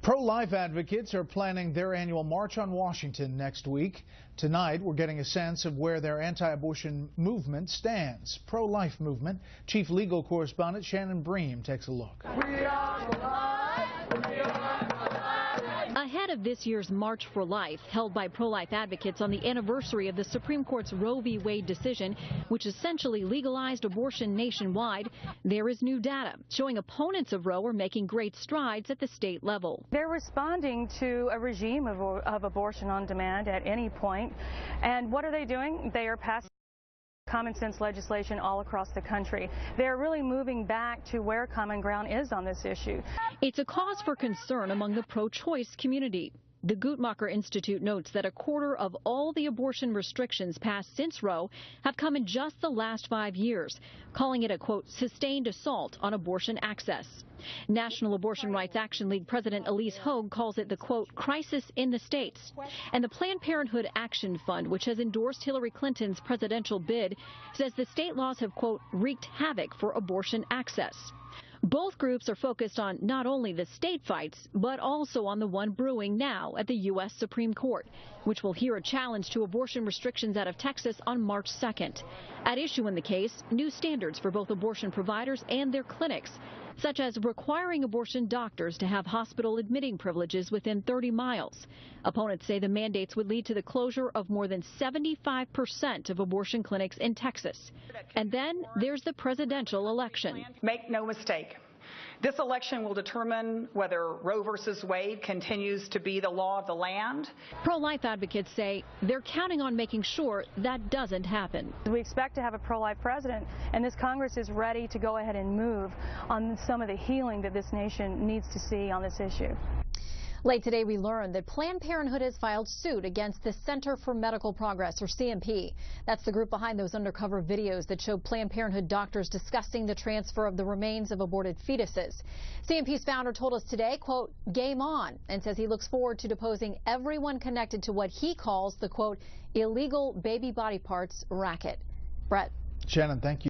Pro-life advocates are planning their annual March on Washington next week. Tonight, we're getting a sense of where their anti-abortion movement stands. Pro-life movement. Chief legal correspondent Shannon Bream takes a look. Ahead of this year's March for Life, held by pro-life advocates on the anniversary of the Supreme Court's Roe v. Wade decision, which essentially legalized abortion nationwide, there is new data showing opponents of Roe are making great strides at the state level. They're responding to a regime of abortion on demand at any point. And what are they doing? They are passing common sense legislation all across the country. They're really moving back to where common ground is on this issue. It's a cause for concern among the pro-choice community. The Guttmacher Institute notes that a quarter of all the abortion restrictions passed since Roe have come in just the last 5 years, calling it a, quote, sustained assault on abortion access. National Abortion Rights Action League President Elise Hogue calls it the, quote, crisis in the states. And the Planned Parenthood Action Fund, which has endorsed Hillary Clinton's presidential bid, says the state laws have, quote, wreaked havoc for abortion access. Both groups are focused on not only the state fights, but also on the one brewing now at the U.S. Supreme Court, which will hear a challenge to abortion restrictions out of Texas on March 2nd. At issue in the case, new standards for both abortion providers and their clinics, such as requiring abortion doctors to have hospital admitting privileges within 30 miles. Opponents say the mandates would lead to the closure of more than 75% of abortion clinics in Texas. And then there's the presidential election. Make no mistake, this election will determine whether Roe versus Wade continues to be the law of the land. Pro-life advocates say they're counting on making sure that doesn't happen. We expect to have a pro-life president, and this Congress is ready to go ahead and move on some of the healing that this nation needs to see on this issue. Late today, we learned that Planned Parenthood has filed suit against the Center for Medical Progress, or CMP. That's the group behind those undercover videos that show Planned Parenthood doctors discussing the transfer of the remains of aborted fetuses. CMP's founder told us today, quote, game on, and says he looks forward to deposing everyone connected to what he calls the, quote, illegal baby body parts racket. Bret. Shannon, thank you.